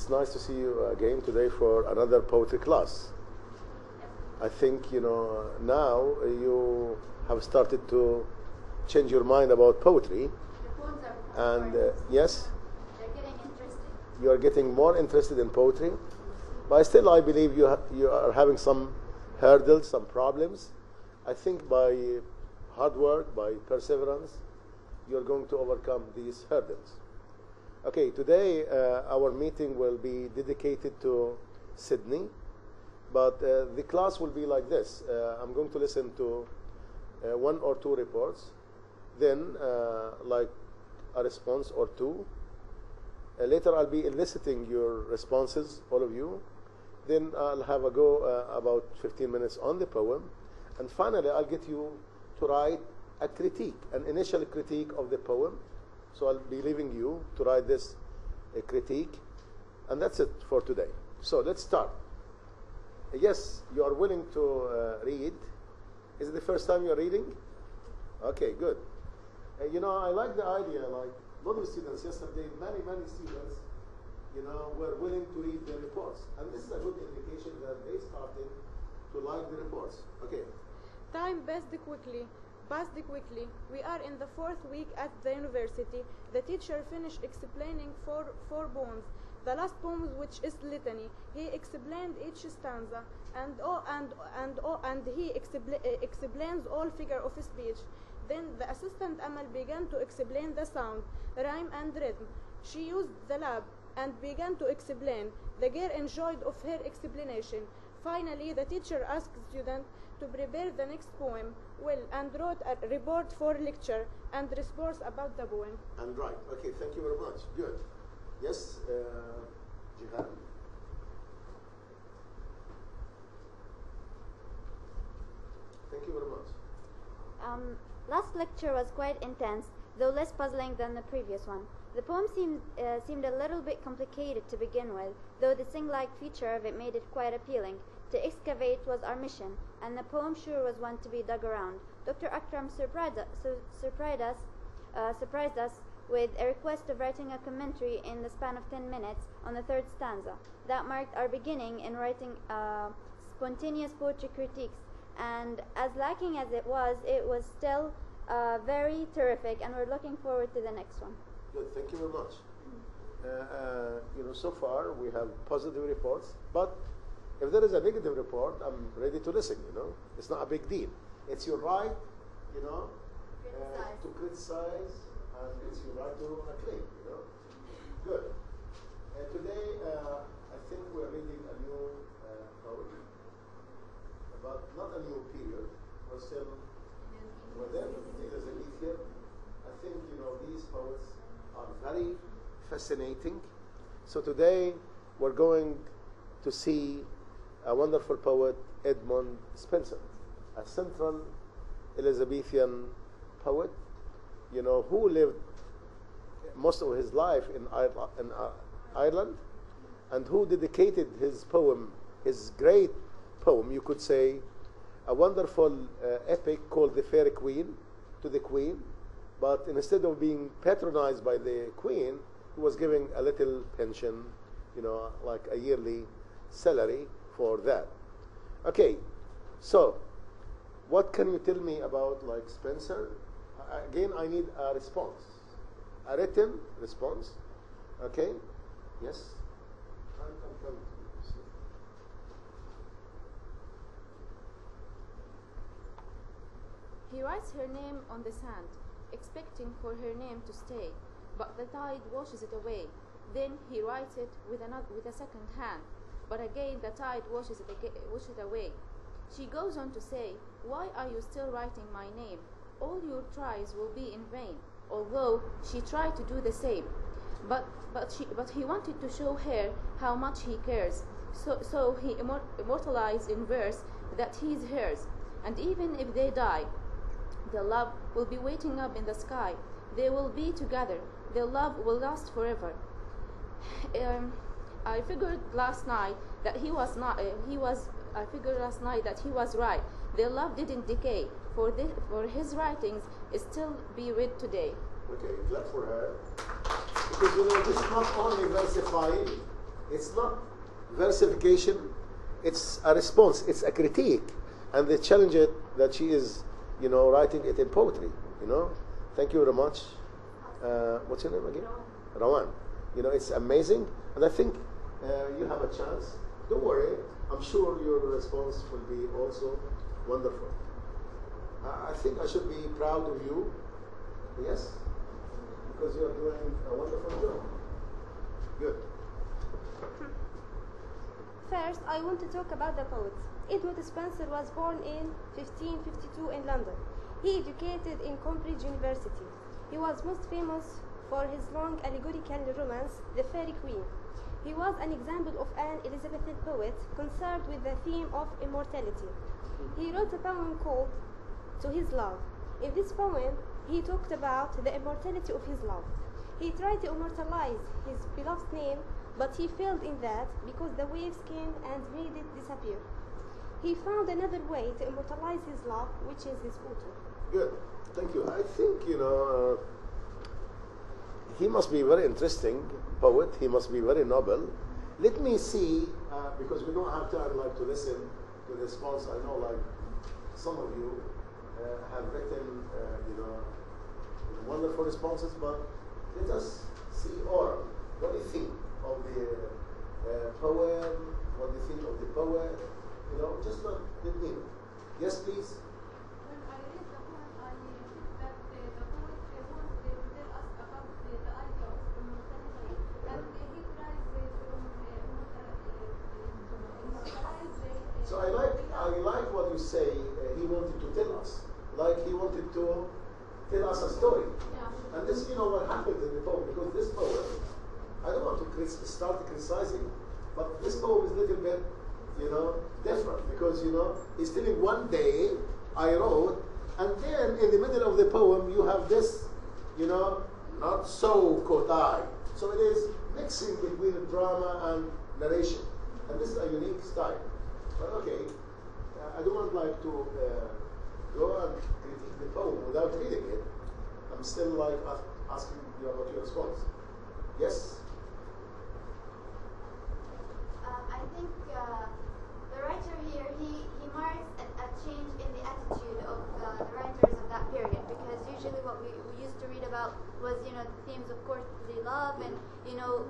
it's nice to see you again today for another poetry class. I think, you know, now you have started to change your mind about poetry. The poems are And yes, they're getting interesting. you are getting more interested in poetry. But still, I believe you are having some hurdles, some problems. I think by hard work, by perseverance, you're going to overcome these hurdles. Okay, today our meeting will be dedicated to Sydney, but the class will be like this. I'm going to listen to one or two reports, then like a response or two. Later I'll be eliciting your responses, all of you. Then I'll have a go about 15 minutes on the poem. And finally, I'll get you to write a critique, an initial critique of the poem. So I'll be leaving you to write this critique. And that's it for today. So let's start. Yes, you are willing to read. Is it the first time you're reading? Okay, good. You know, I like the idea, like a lot of students yesterday, many students, you know, were willing to read the reports. And this is a good indication that they started to like the reports. Okay. Time passed quickly. We are in the fourth week at the university. The teacher finished explaining four poems. The last poem, which is litany, he explained each stanza, and he explains all figure of speech. Then the assistant Amal began to explain the sound, rhyme and rhythm. She used the lab and began to explain. The girl enjoyed of her explanation. Finally, the teacher asked the student to prepare the next poem, and wrote a report for lecture and response about the poem. And right. Okay, thank you very much. Good. Yes, Jihan. Thank you very much. Last lecture was quite intense, though less puzzling than the previous one. The poem seemed a little bit complicated to begin with, though the sing-like feature of it made it quite appealing. To excavate was our mission, and the poem sure was one to be dug around. D.أكرم surprised us with a request of writing a commentary in the span of 10 minutes on the third stanza. That marked our beginning in writing spontaneous poetry critiques, and as lacking as it was still very terrific, and we're looking forward to the next one. Good, thank you very much. You know, so far we have positive reports, but if there is a negative report, I'm ready to listen, you know. It's not a big deal. It's your right, you know, to criticize, and it's your right to acclaim, you know. Good. Today, I think we're reading a new poem, but not a new period. We're still within the Elizabethan. I think, you know, these poets are very fascinating. So today, we're going to see a wonderful poet, Edmund Spenser, a central Elizabethan poet, you know, who lived most of his life in Ireland, and who dedicated his poem, his great poem, you could say, a wonderful epic called The Fair Queen, to the Queen. But instead of being patronized by the Queen, he was giving a little pension, you know, like a yearly salary for that. Okay, so what can you tell me about like Spenser? Again, I need a response, a written response. Okay, yes. He writes her name on the sand, expecting for her name to stay, but the tide washes it away. Then he writes it with a second hand, but again the tide washes it away. She goes on to say, "Why are you still writing my name? All your tries will be in vain." Although she tried to do the same, but he wanted to show her how much he cares. So he immortalized in verse that he's hers, and even if they die, their love will be waiting up in the sky. They will be together. Their love will last forever. I figured last night that he was right. Their love didn't decay. For his writings still be read today. Okay, clap for her. Because you know, this is not only versifying, It's not versification, it's a response, it's a critique. And they challenge it that she is, writing it in poetry, Thank you very much. What's your name again? Rawan. It's amazing. And I think you have a chance. Don't worry. I'm sure your response will be also wonderful. I think I should be proud of you. Yes? Because you are doing a wonderful job. Good. First, I want to talk about the poet. Edmund Spenser was born in 1552 in London. He educated in Cambridge University. He was most famous for his long allegorical romance, The Fairy Queen. He was an example of an Elizabethan poet concerned with the theme of immortality. He wrote a poem called To His Love. In this poem, he talked about the immortality of his love. He tried to immortalize his beloved's name, but he failed in that because the waves came and made it disappear. He found another way to immortalize his love, which is his photo. Good. Thank you. I think, he must be a very interesting poet. He must be very noble. Let me see, because we don't have time to listen to the response. I know some of you have written, wonderful responses, but let us see oral. What do you think of the poem? What do you think of the poet? Just let me know. Yes, please. When I read the poem, I think that the poet wants to tell us about the idea of immortality, and he tries to immortalize. So I like what you say. He wanted to tell us, he wanted to tell us a story. Yeah. And this, what happens in the poem, because this poem, I don't want to start criticizing, but this poem is a little bit, different, because, he's telling one day I wrote, and then in the middle of the poem you have this, not so Kotai. So it is mixing between drama and narration, and this is a unique style. But okay, I don't want to go and critique the poem without reading it. I'm still asking you about your response. Yes? I think the writer here, he marks a change in the attitude of the writers of that period, because usually what we used to read about was, the themes of courtly love and,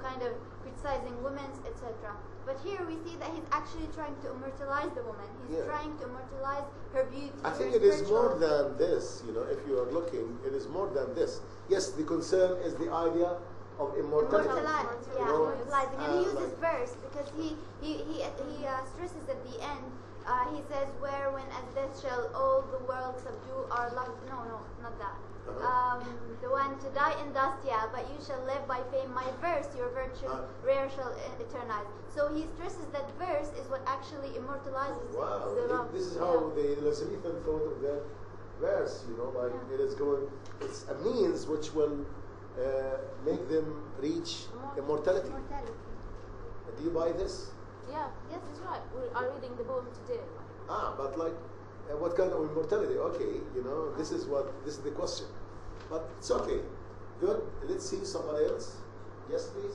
kind of criticizing women, etc. But here we see that he's actually trying to immortalize the woman. He's trying to immortalize her beauty. I think it is more than this, if you are looking, it is more than this. Yes, the concern is the idea of immortality. Immortalizing. And he uses verse because he stresses at the end. He says, "Where when as death shall all the world subdue our love." No, not that. The one to die in dust, but you shall live by fame. My verse, your virtue, rare shall eternize. So he stresses that verse is what actually immortalizes the love. This is how the Elizabethan thought of that verse. It is going. It's a means which will make them reach immortality. Do you buy this? Yeah, yes, it's right. We are reading the poem today. But what kind of immortality? Okay, this is the question. But it's okay. Good. Let's see somebody else. Yes, please.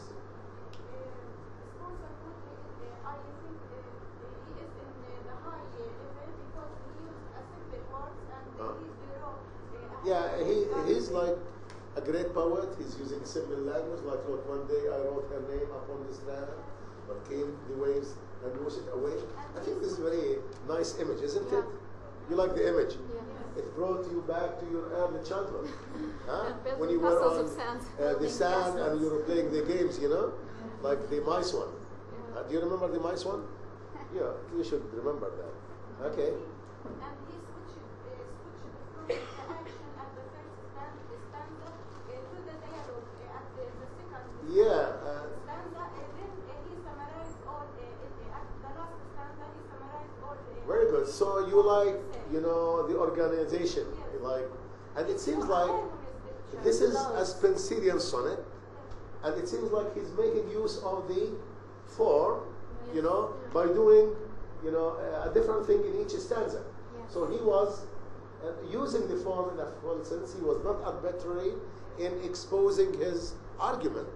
Spenser poetry, I think he is in the high level because he used a simple words and he wrote. He's like a great poet. He's using simple language. Look, one day I wrote her name upon the strand, but came the waves and washed it away. I think this is a very nice image, isn't it? You like the image? Yeah. It brought you back to your early childhood. When you Castles were on of sand. the sand and you were playing the games, like the mice one. Do you remember the mice one? Yeah, you should remember that. Okay. And he switched from the action at the first stanza to the dialogue at the second stanza, and then he summarized all at the last stanza. He summarized all. Very good. So you like, the organization, and it seems like this is a Spenserian sonnet, and it seems like he's making use of the form, by doing, a different thing in each stanza. So he was using the form in a full sense. He was not arbitrary in exposing his argument.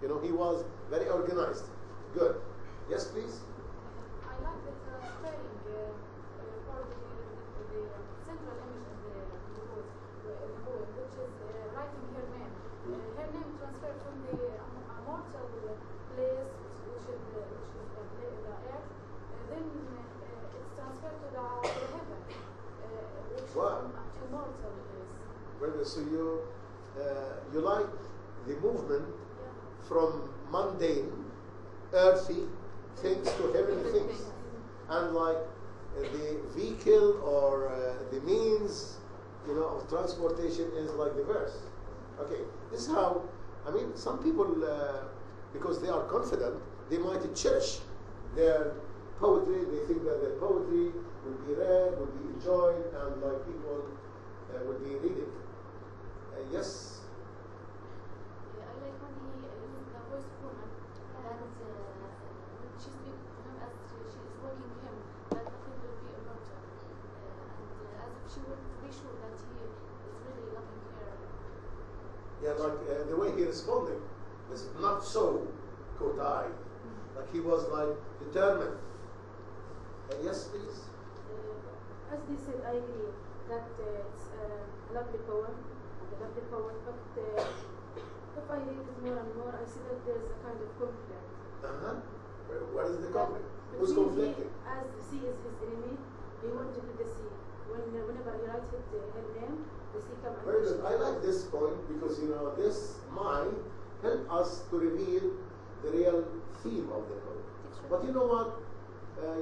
He was very organized. Good. Yes, please. I like the transferring for the central image of the poem, which is writing her name. Her name transferred from the mortal place, which is the earth. Then it's transferred to the heaven, which Wow. is immortal place. Well, so you like the movement from mundane, earthy things to heavenly things, and like the vehicle or the means, of transportation is like the verse. Okay, this is how. I mean, some people, because they are confident, they might cherish their poetry. They think that their poetry will be read, will be enjoyed, and like people will be reading. Yes. I like when he used the voice of woman, that she speaks to him as she is working him, that nothing will be immortal, and as if she would be sure that he is really loving her. Yeah, like the way he responded is not so cold-eyed. Like he was like determined. Yes, please. As they said, I agree that it's a lovely poem, but if I read it more and more, I see that there's a kind of conflict. What is the conflict? Who's Between conflicting? As the sea is his enemy, he wanted to the sea. Whenever he writes her name, the sea comes. Very good. I like this point because this might help us to reveal the real theme of the poem. But you know what? I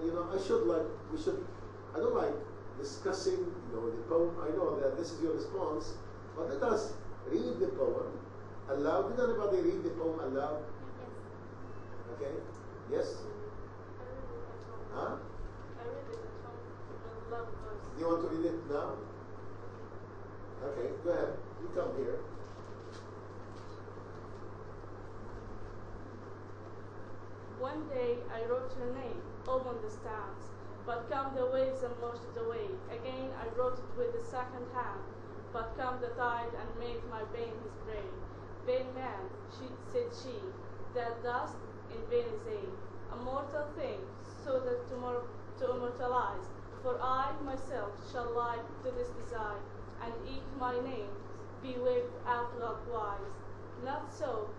don't like discussing, the poem. I know that this is your response, but let us read the poem aloud. Did anybody read the poem aloud? Yes. Okay. Yes? Huh? I read it from love verse. Do you want to read it now? Okay, go ahead. You come here. One day I wrote her name, all on the stands, but come the waves and washed it away. Again I wrote it with the second hand, but come the tide and made my pain his prey. Vain man, said she, that dust in vain is a mortal thing, so that to immortalize. For I myself shall lie to this desire, and eke my name be waved out likewise. Not so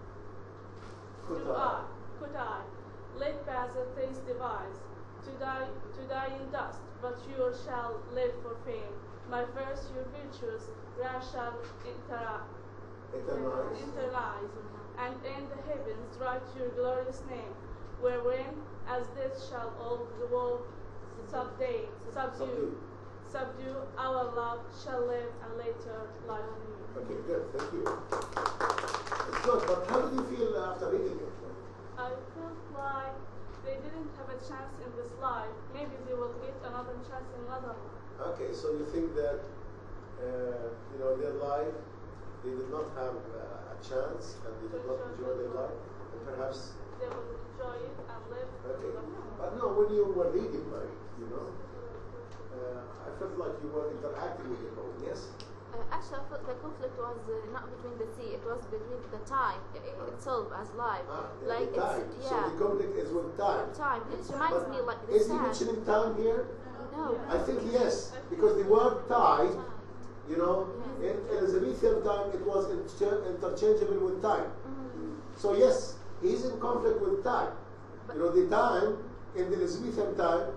could I, let pass a things devise, to die in dust, but yours shall live for fame. My verse your virtues rare shall internalize, and in the heavens write your glorious name, wherein as death shall all the world subdue, our love shall live and later life new. Okay, good, thank you. It's good, but how do you feel after reading it? I felt like they didn't have a chance in this life. Maybe they will get another chance in another life. Okay, so you think that, their life, they did not have a chance and they did not enjoy their life, and perhaps they will enjoy it and live. Okay, but no, when you were reading, I felt like you were interacting with the poem, yes? Actually, I felt the conflict was not between the sea, it was between the time itself as life. The time. It's, So the conflict is with time. Time. It reminds me like the Is he sand. mentioning time here? No. I think yes, because the word tide, in Elizabethan time, it was interchangeable with time. So yes, he's in conflict with time. The time in the Elizabethan time,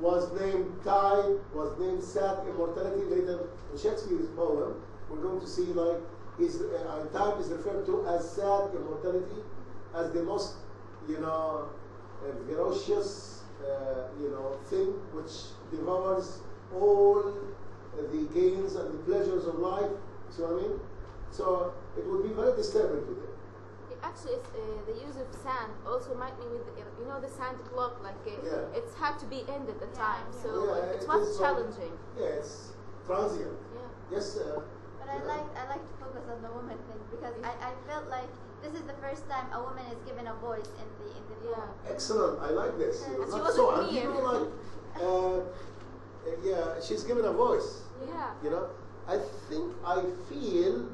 was named tide, was named sad immortality. Later in Shakespeare's poem, we're going to see time is referred to as sad immortality, as the most, ferocious, thing which devours all the gains and the pleasures of life. See what I mean? So it would be very disturbing to them. Actually, the use of sand also reminds me with the sand clock. It's had to be ended at the time, so it was challenging. It's transient. Yeah. Yes. But I like to focus on the woman thing because I felt like this is the first time a woman is given a voice in the poem. Excellent. I like this. And she Not wasn't so. clear. She's given a voice. Yeah. I feel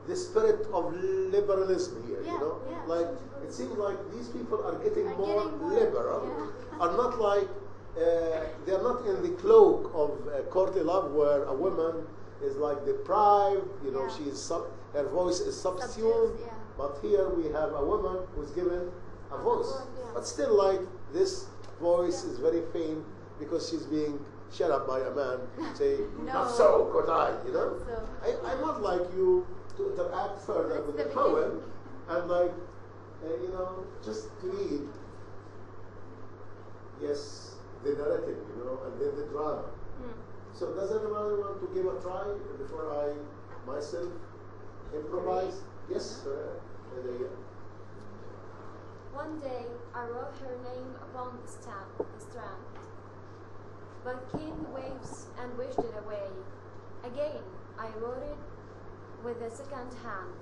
the spirit of liberalism here, Yeah, you know? yeah. Like, it seems like these people are getting Are more getting more, liberal, yeah. are not like, they're not in the cloak of courtly love where a woman is like deprived, you know, Yeah. she is her voice is subsumed. Subdued, yeah. But here we have a woman who's given a voice. Yeah. But still, like, this voice is very faint because she's being shut up by a man saying, No. not so could I, you know? So. I would like you to interact further That's with the the poem beginning. and, like, you know, just read, yes, the narrative, you know, and then the drama. So does anybody want to give a try before I myself improvise? Yes, Nadia. One day I wrote her name upon the strand, but came the waves and wished it away. Again I wrote it with a second hand,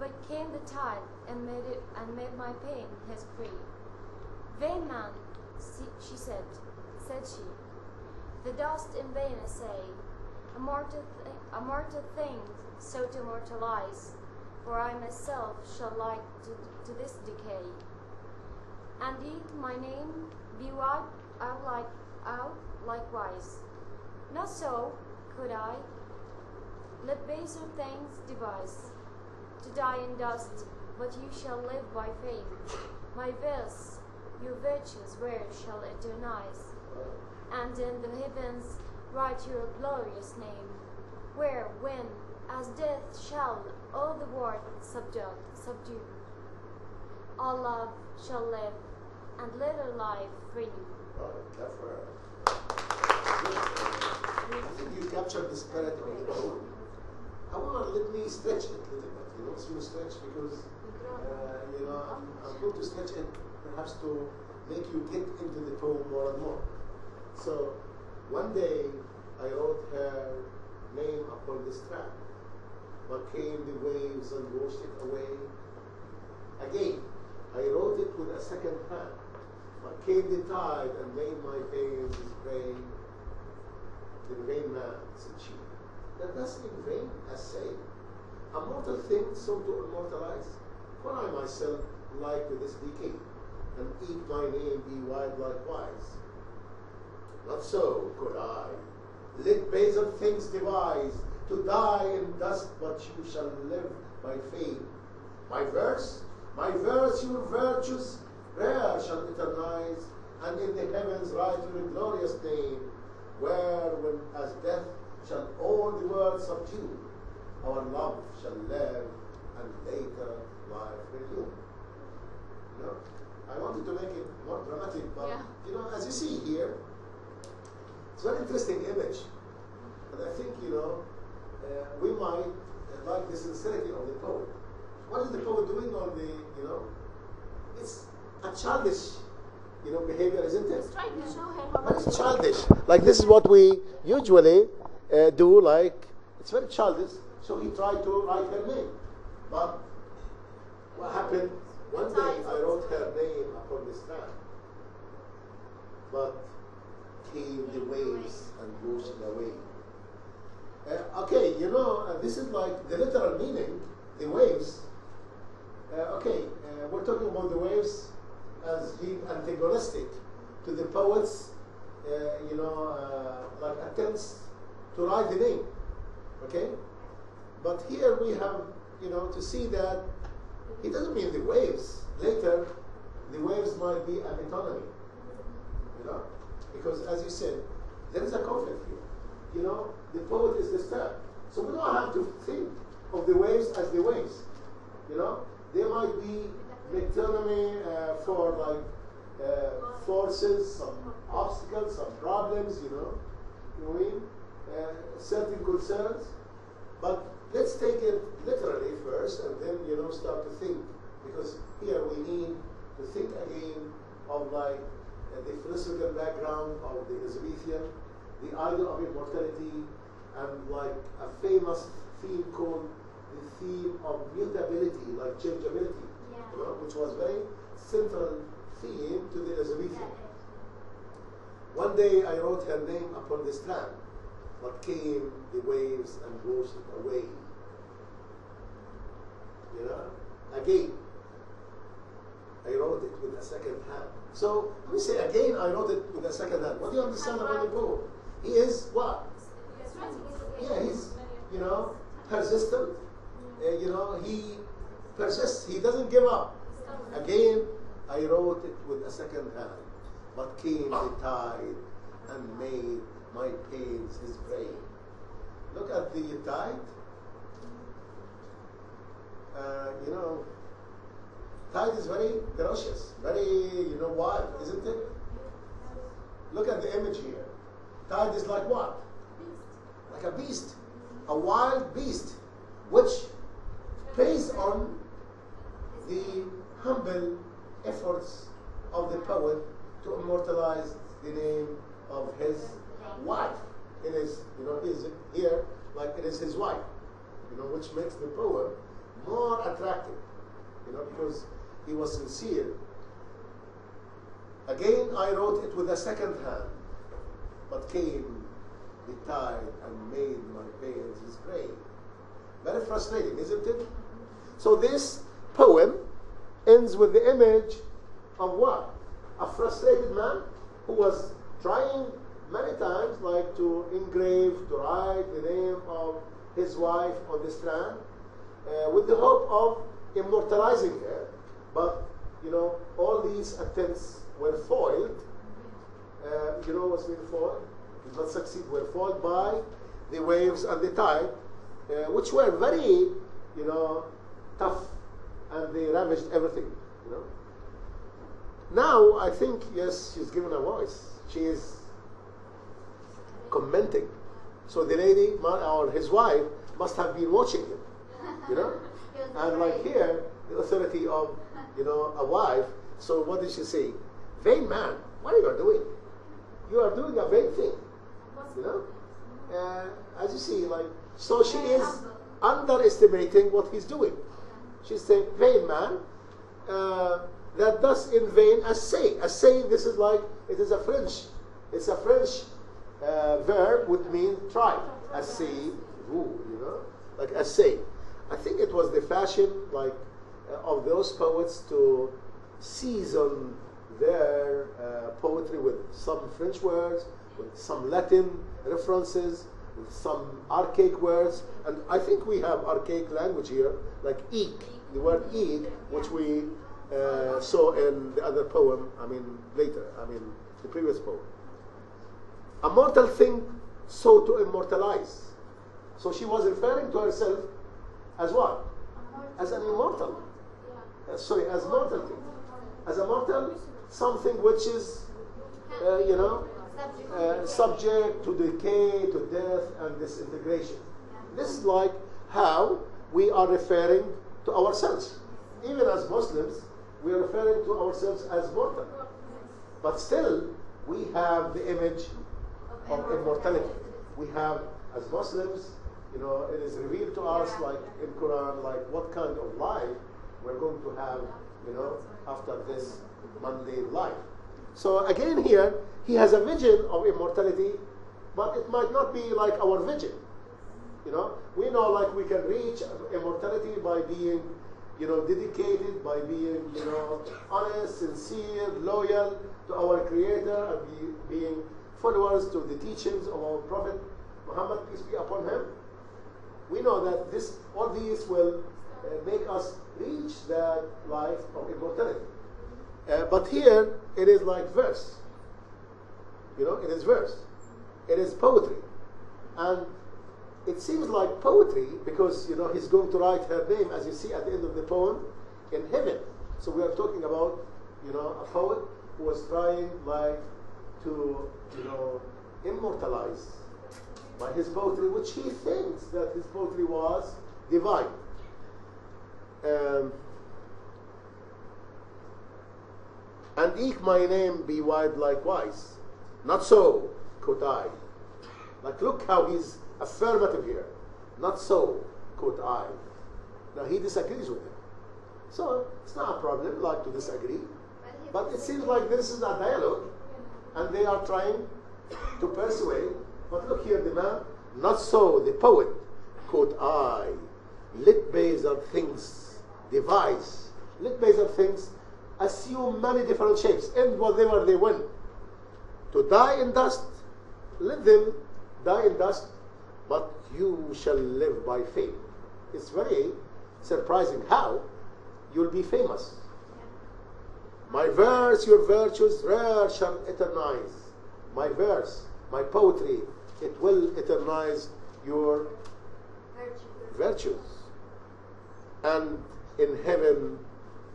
but came the tide and made my pain his free. Vain man, she said she, the dust in vain essay, a mortal thing so to mortalize, for I myself shall like to this decay. And did my name be wiped out likewise? Not so could I, let baser things devise, to die in dust, but you shall live by fame. My verse, your virtues where shall eternize, and in the heavens write your glorious name, where, when, as death shall all the world subdue, all love shall live, and little life free. That's I think you captured the spirit of the poem. However, let me stretch it a little bit. You know, so stretch because you know I'm going to stretch it perhaps to make you get into the poem more and more. So one day I wrote her name upon the strand, but came the waves and washed it away. Again, I wrote it with a second hand, but came the tide and made my veins gray. The vain man, said she, that thus in vain essay, a mortal thing so to immortalize, for I myself like to this decay, and eat my name be wide likewise. Not so could I, let baser things devise, to die in dust, but you shall live by fame. My verse, your virtues, rare shall eternize, and in the heavens write your glorious name, where, when as death shall all the world subdue, our love shall live, and later life renew. You know, I wanted to make it more dramatic, but you know, as you see here, it's a very interesting image, and I think, you know, we might like the sincerity of the poet. What is the poet doing on the, you know, it's a childish, you know, behavior, isn't it? He's trying to show her how But much it's childish. Like this is what we usually do, like, it's very childish. So he tried to write her name. But what happened? One day I wrote her name upon the strand. But came the waves and washed it away. Okay, you know, this is like the literal meaning, the waves. We're talking about the waves as being antagonistic to the poet's, you know, like attempts to write the name. Okay? But here we have, you know, to see that he doesn't mean the waves. Later, the waves might be a metonymy. You know? Because as you said, there is a conflict here. You know, the poet is disturbed. So we don't have to think of the waves as the waves. You know? There might be metonymy for like forces, some obstacles, some problems, you know what I mean? Certain concerns. But let's take it literally first and then, you know, start to think. Because here we need to think again of like the philosophical background of the Elizabethan, the idea of immortality, and like a famous theme called the theme of mutability, like changeability, you know, which was very central theme to the Elizabethan. One day I wrote her name upon the strand, but came the waves and washed it away. You know, again, I wrote it with a second hand. So when we say again, I wrote it with a second hand. What do you understand about the poem? He is what? Yeah, he's, you know, persistent. You know, he persists. He doesn't give up. Again, I wrote it with a second hand, but came the tide and made my pains his prey. Look at the tide. You know, tide is very ferocious, very, you know, wild, isn't it? Look at the image here. Tide is like what? Like a beast, a wild beast, which pays on the humble efforts of the poet to immortalize the name of his wife. It is, you know, he's here like it is his wife, you know, which makes the poem more attractive, you know, because he was sincere. Again, I wrote it with a second hand, but came the tide and made my pains his prey. Very frustrating, isn't it? So this poem ends with the image of what? A frustrated man who was trying many times, like to engrave, to write the name of his wife on the strand, with the hope of immortalizing her. But, you know, all these attempts were foiled. You know what's been foiled? Did not succeed, were foiled by the waves and the tide, which were very, you know, tough, and they ravaged everything, you know. Now, I think, yes, she's given a voice. She is commenting. So the lady, or his wife, must have been watching him, you know. And like here, the authority of, you know, a wife. So what did she say? Vain man, what are you doing? You are doing a vain thing, you know. As you see, like, so she is underestimating what he's doing. She's saying, vain man, that does in vain essay. Essay, this is like, it is a French, it's a French verb would mean try. Essay, you know, like essay. I think it was the fashion, like, of those poets to season their poetry with some French words, with some Latin references, with some archaic words. And I think we have archaic language here, like eek, the word eek, which we saw in the other poem, later, the previous poem. A mortal thing so to immortalize. So she was referring to herself as what? As an immortal. Sorry, as mortal thing. As a mortal, something which is, you know, subject to decay, to death, and disintegration. This is like how we are referring to ourselves. Even as Muslims, we are referring to ourselves as mortal. But still, we have the image of immortality. We have, as Muslims, you know, it is revealed to us, like in Quran, like what kind of life we're going to have, you know, after this mundane life. So again here, he has a vision of immortality, but it might not be like our vision. You know, we know like we can reach immortality by being, you know, dedicated, by being, you know, honest, sincere, loyal to our Creator, and being followers to the teachings of our Prophet Muhammad, peace be upon him. We know that all these will make us reach that life of immortality. But here, it is like verse. You know, it is verse. It is poetry. And it seems like poetry because, you know, he's going to write her name, as you see at the end of the poem, in heaven. So we are talking about, you know, a poet who was trying, like, to, you know, immortalize by his poetry, which he thinks that his poetry was divine. And eke my name be wide likewise. Not so, quote I. Like, look how he's affirmative here. Not so, quote I. Now, he disagrees with him. So, it's not a problem, like, to disagree. But it seems like this is a dialogue, and they are trying to persuade. But look here, the man, not so, the poet, quote I. Lit bays are things devise. Let Basel things assume many different shapes, and whatever they will. To die in dust, let them die in dust, but you shall live by fame. It's very surprising how you'll be famous. My verse, your virtues, rare shall eternize. My verse, my poetry, it will eternize your virtues. And in heaven,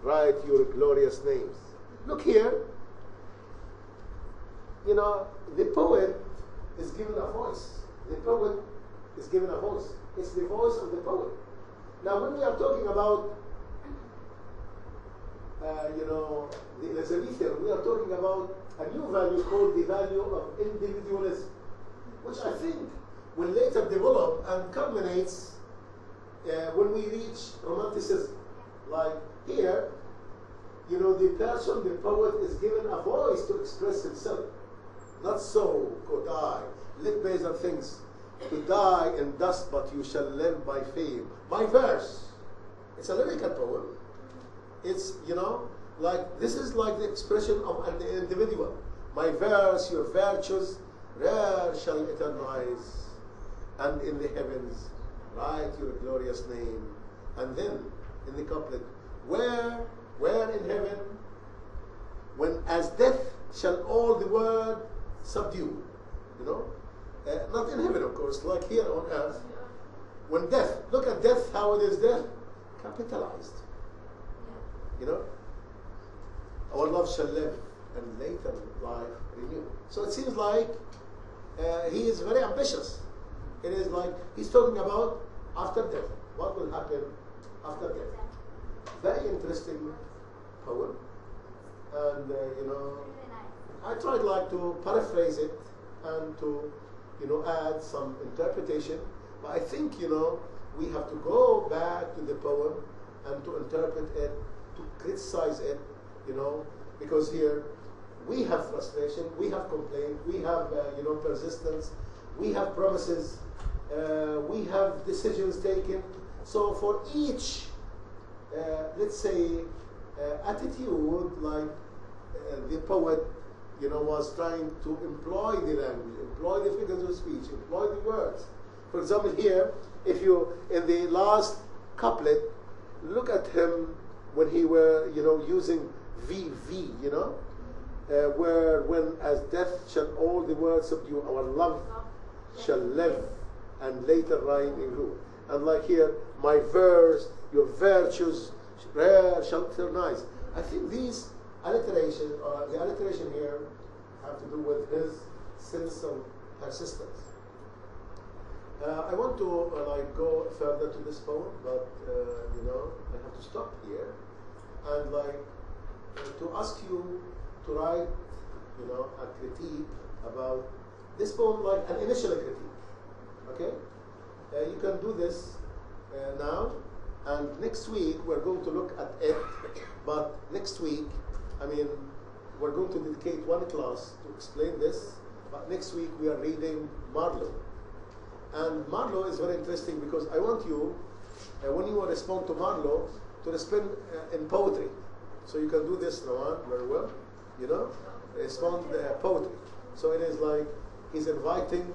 write your glorious names. Look here. You know, the poet is given a voice. The poet is given a voice. It's the voice of the poet. Now, when we are talking about, the Elizabethan, we are talking about a new value called the value of individualism, which I think will later develop and culminates when we reach Romanticism. Like here, the person, the poet, is given a voice to express himself. Not so, quote I, let Basel things, to die in dust, but you shall live by fame. My verse, it's a lyrical poem. It's, like, this is like the expression of an individual. My verse, your virtues, rare shall eternize, and in the heavens, write your glorious name. And then, in the couplet, where in heaven, when as death shall all the world subdue, not in heaven, of course, like here on earth. When death, look at death, how it is there, capitalized. Our love shall live, and later life renew. So it seems like he is very ambitious. It is like he's talking about after death. What will happen after death? Very interesting poem. And, I tried like to paraphrase it and to, add some interpretation. But I think, we have to go back to the poem and to interpret it, to criticize it, because here we have frustration, we have complaint, we have, persistence, we have promises, we have decisions taken. So for each, let's say, attitude, like the poet, was trying to employ the language, employ the figures of speech, employ the words. For example, here, if you, in the last couplet, look at him when he were, using VV, where when as death shall all the world subdue, our love shall live and later reign in rule. And like here, my verse, your virtues, rare shall eternize. I think these alliteration, or the alliteration here, have to do with his sense of persistence. I want to go further to this poem, but I have to stop here and to ask you to write, a critique about this poem, like an initial critique. Okay, you can do this now, and next week we're going to look at it. But next week, we're going to dedicate one class to explain this. But next week we are reading Marlowe. And Marlowe is very interesting because I want you, when you respond to Marlowe, to respond in poetry. So you can do this, Rawan, very well, respond poetry. So it is like he's inviting,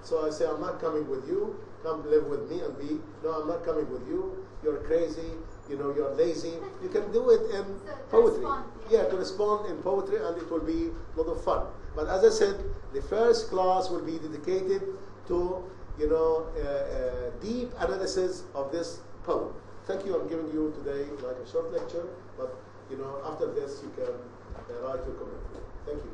so I say, I'm not coming with you, come live with me, and be, no, I'm not coming with you, you're crazy, you're lazy. You can do it in poetry. To respond in poetry, and it will be a lot of fun. But as I said, the first class will be dedicated to, deep analysis of this poem. Thank you. I'm giving you today like a short lecture, but after this you can write your comment. Thank you.